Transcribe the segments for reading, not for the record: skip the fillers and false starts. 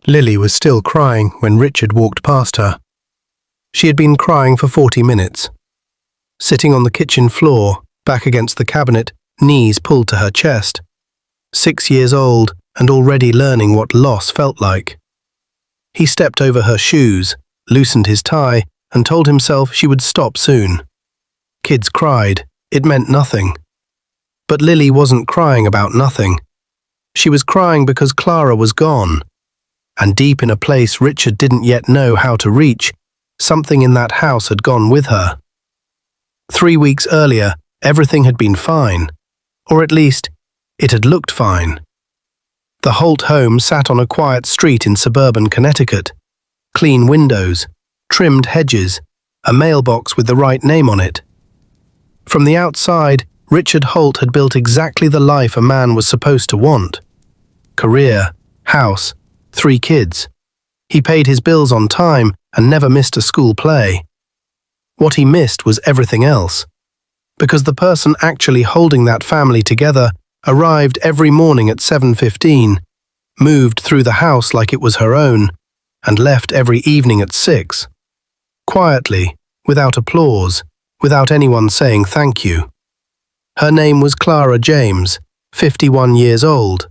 Lily was still crying when Richard walked past her. She had been crying for 40 minutes. Sitting on the kitchen floor, back against the cabinet, knees pulled to her chest. 6 years old and already learning what loss felt like. He stepped over her shoes, loosened his tie, and told himself she would stop soon. Kids cried. It meant nothing. But Lily wasn't crying about nothing. She was crying because Clara was gone. And deep in a place Richard didn't yet know how to reach, something in that house had gone with her. 3 weeks earlier, everything had been fine. Or at least, it had looked fine. The Holt home sat on a quiet street in suburban Connecticut. Clean windows, trimmed hedges, a mailbox with the right name on it. From the outside, Richard Holt had built exactly the life a man was supposed to want. Career, house, 3 kids. He paid his bills on time and never missed a school play. What he missed was everything else. Because the person actually holding that family together arrived every morning at 7:15, moved through the house like it was her own, and left every evening at 6. Quietly, without applause, without anyone saying thank you. Her name was Clara James, 51 years old.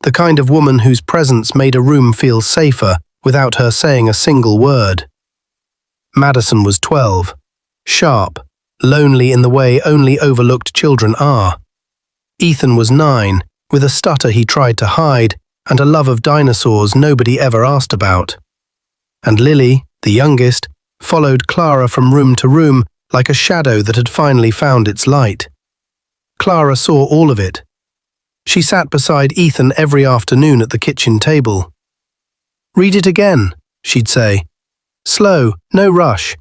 The kind of woman whose presence made a room feel safer without her saying a single word. Madison was 12, sharp, lonely in the way only overlooked children are. Ethan was 9, with a stutter he tried to hide and a love of dinosaurs nobody ever asked about. And Lily, the youngest, followed Clara from room to room like a shadow that had finally found its light. Clara saw all of it. She sat beside Ethan every afternoon at the kitchen table. "Read it again," she'd say. "Slow, no rush."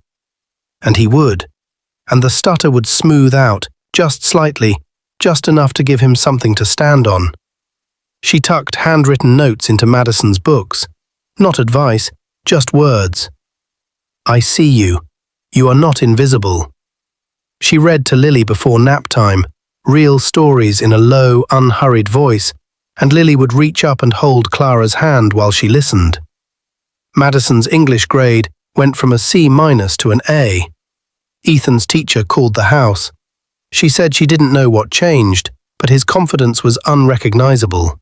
And he would. And the stutter would smooth out, just slightly, just enough to give him something to stand on. She tucked handwritten notes into Madison's books. Not advice, just words. "I see you. You are not invisible." She read to Lily before nap time, real stories in a low, unhurried voice, and Lily would reach up and hold Clara's hand while she listened. Madison's English grade went from a C- to an A. Ethan's teacher called the house. She said she didn't know what changed, but his confidence was unrecognizable.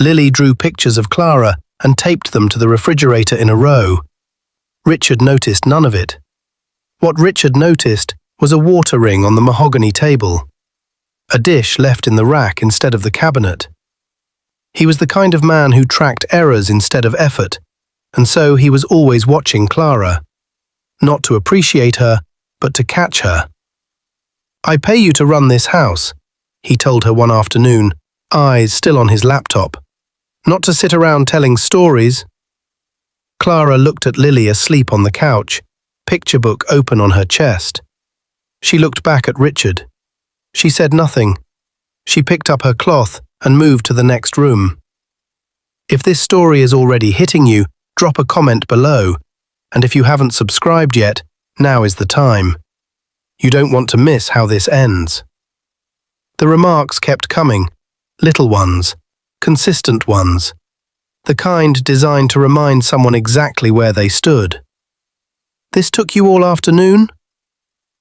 Lily drew pictures of Clara and taped them to the refrigerator in a row. Richard noticed none of it. What Richard noticed was a water ring on the mahogany table. A dish left in the rack instead of the cabinet. He was the kind of man who tracked errors instead of effort, and so he was always watching Clara. Not to appreciate her, but to catch her. "I pay you to run this house," he told her one afternoon, eyes still on his laptop. "Not to sit around telling stories." Clara looked at Lily asleep on the couch, picture book open on her chest. She looked back at Richard. She said nothing. She picked up her cloth and moved to the next room. If this story is already hitting you, drop a comment below. And if you haven't subscribed yet, now is the time. You don't want to miss how this ends. The remarks kept coming, little ones, consistent ones, the kind designed to remind someone exactly where they stood. "This took you all afternoon?"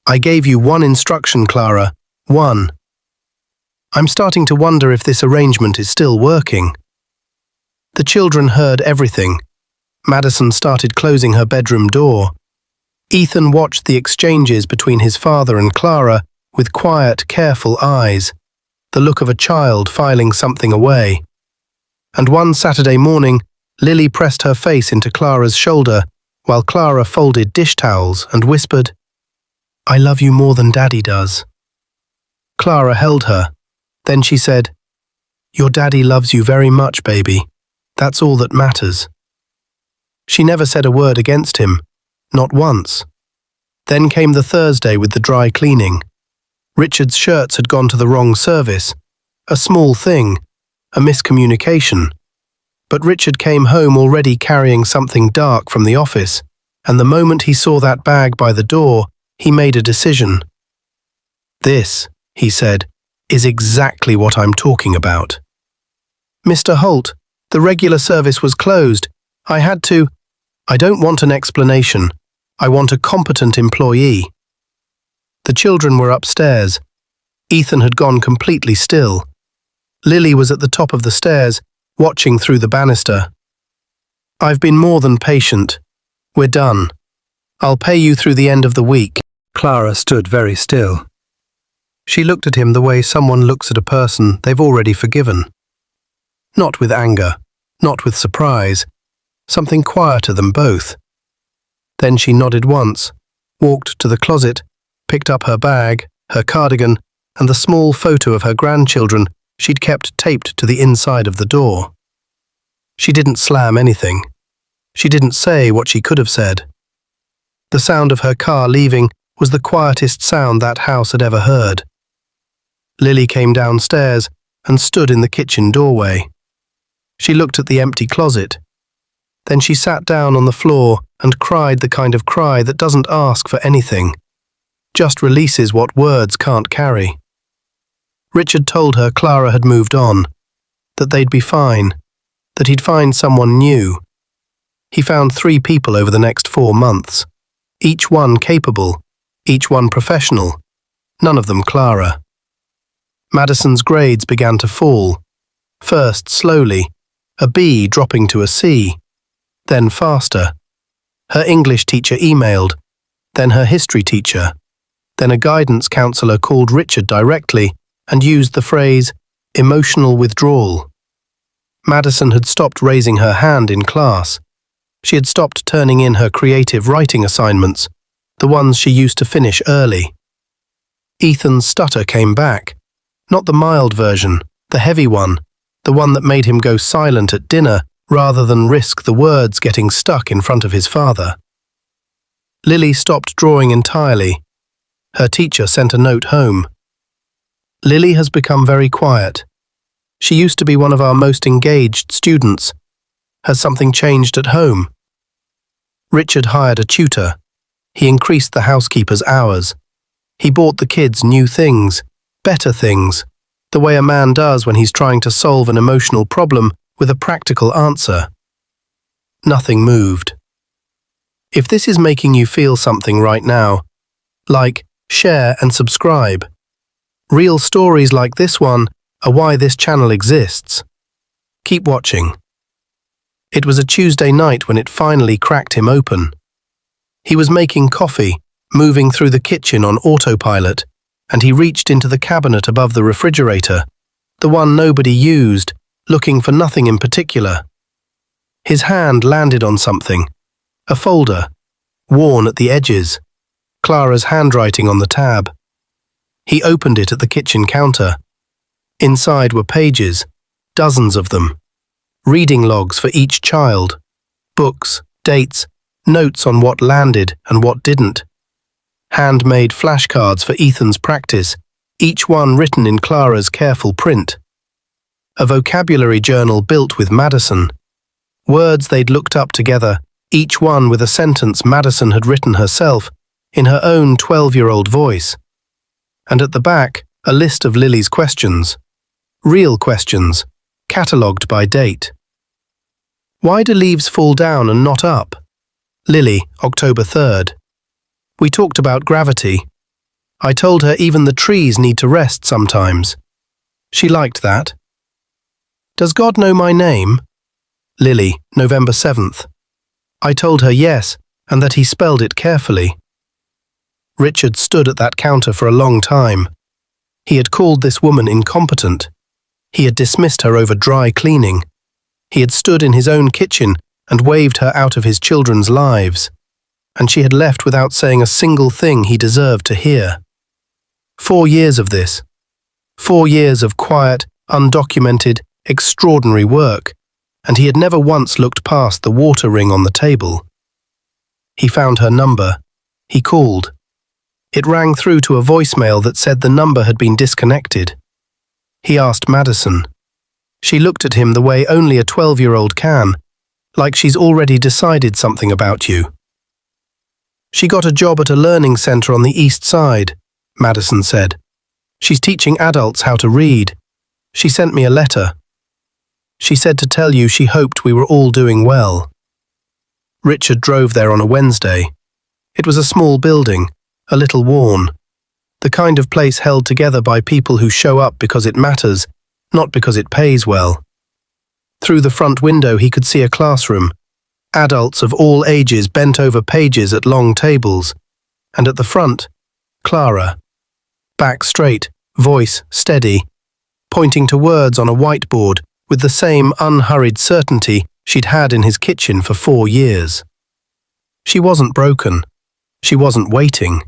"I gave you one instruction, Clara, one." "I'm starting to wonder if this arrangement is still working." The children heard everything. Madison started closing her bedroom door. Ethan watched the exchanges between his father and Clara with quiet, careful eyes, the look of a child filing something away. And one Saturday morning, Lily pressed her face into Clara's shoulder while Clara folded dish towels and whispered, "I love you more than Daddy does." Clara held her. Then she said, "Your daddy loves you very much, baby. That's all that matters." She never said a word against him, not once. Then came the Thursday with the dry cleaning. Richard's shirts had gone to the wrong service. A small thing, a miscommunication. But Richard came home already carrying something dark from the office, and the moment he saw that bag by the door, he made a decision. "This," he said, "is exactly what I'm talking about." "Mr. Holt, The regular service was closed. I had to. I don't want an explanation. I want a competent employee. The children were upstairs. Ethan had gone completely still. Lily was at the top of the stairs, watching through the banister. I've been more than patient. We're done. I'll pay you through the end of the week. Clara stood very still. She looked at him the way someone looks at a person they've already forgiven. Not with anger, not with surprise, something quieter than both. Then she nodded once, walked to the closet, picked up her bag, her cardigan, and the small photo of her grandchildren she'd kept taped to the inside of the door. She didn't slam anything. She didn't say what she could have said. The sound of her car leaving was the quietest sound that house had ever heard. Lily came downstairs and stood in the kitchen doorway. She looked at the empty closet. Then she sat down on the floor and cried the kind of cry that doesn't ask for anything, just releases what words can't carry. Richard told her Clara had moved on, that they'd be fine, that he'd find someone new. He found 3 people over the next 4 months, each one capable, each one professional, none of them Clara. Madison's grades began to fall, first slowly, a B dropping to a C, then faster. Her English teacher emailed, then her history teacher, then a guidance counselor called Richard directly and used the phrase, emotional withdrawal. Madison had stopped raising her hand in class. She had stopped turning in her creative writing assignments, the ones she used to finish early. Ethan's stutter came back, not the mild version, the heavy one, the one that made him go silent at dinner rather than risk the words getting stuck in front of his father. Lily stopped drawing entirely. Her teacher sent a note home. Lily has become very quiet. She used to be one of our most engaged students. Has something changed at home? Richard hired a tutor. He increased the housekeeper's hours. He bought the kids new things, better things, the way a man does when he's trying to solve an emotional problem with a practical answer. Nothing moved. If this is making you feel something right now, like, share and subscribe. Real stories like this one are why this channel exists. Keep watching. It was a Tuesday night when it finally cracked him open. He was making coffee, moving through the kitchen on autopilot, and he reached into the cabinet above the refrigerator, the one nobody used, looking for nothing in particular. His hand landed on something, a folder, worn at the edges, Clara's handwriting on the tab. He opened it at the kitchen counter. Inside were pages, dozens of them, reading logs for each child, books, dates, notes on what landed and what didn't. Handmade flashcards for Ethan's practice, each one written in Clara's careful print. A vocabulary journal built with Madison. Words they'd looked up together, each one with a sentence Madison had written herself, in her own 12-year-old voice. And at the back, a list of Lily's questions. Real questions, catalogued by date. Why do leaves fall down and not up? Lily, October 3rd. We talked about gravity. I told her even the trees need to rest sometimes. She liked that. Does God know my name? Lily, November 7th. I told her yes, and that he spelled it carefully. Richard stood at that counter for a long time. He had called this woman incompetent. He had dismissed her over dry cleaning. He had stood in his own kitchen and waved her out of his children's lives. And she had left without saying a single thing he deserved to hear. 4 years of this. 4 years of quiet, undocumented, extraordinary work, and he had never once looked past the water ring on the table. He found her number. He called. It rang through to a voicemail that said the number had been disconnected. He asked Madison. She looked at him the way only a 12-year-old can, like she's already decided something about you. She got a job at a learning center on the East Side, Madison said. She's teaching adults how to read. She sent me a letter. She said to tell you she hoped we were all doing well. Richard drove there on a Wednesday. It was a small building, a little worn. The kind of place held together by people who show up because it matters, not because it pays well. Through the front window he could see a classroom, adults of all ages bent over pages at long tables, and at the front, Clara, back straight, voice steady, pointing to words on a whiteboard with the same unhurried certainty she'd had in his kitchen for 4 years. She wasn't broken. She wasn't waiting.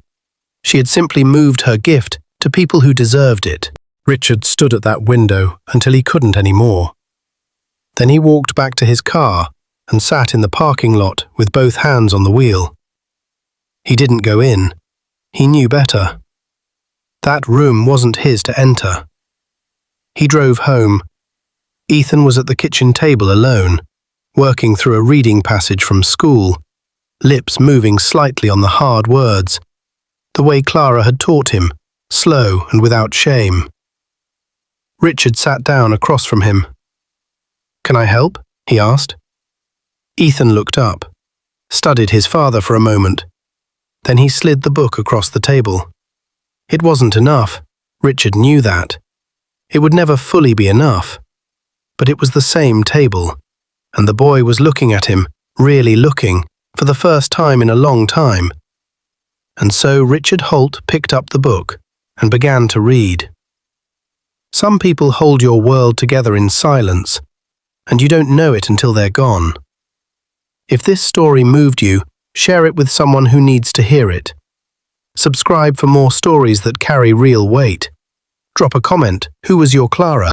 She had simply moved her gift to people who deserved it. Richard stood at that window until he couldn't anymore. Then he walked back to his car and sat in the parking lot with both hands on the wheel. He didn't go in. He knew better. That room wasn't his to enter. He drove home. Ethan was at the kitchen table alone, working through a reading passage from school, lips moving slightly on the hard words, the way Clara had taught him, slow and without shame. Richard sat down across from him. "Can I help?" he asked. Ethan looked up, studied his father for a moment. Then he slid the book across the table. It wasn't enough. Richard knew that. It would never fully be enough. But it was the same table, and the boy was looking at him, really looking, for the first time in a long time. And so Richard Holt picked up the book and began to read. Some people hold your world together in silence, and you don't know it until they're gone. If this story moved you, share it with someone who needs to hear it. Subscribe for more stories that carry real weight. Drop a comment. Who was your Clara?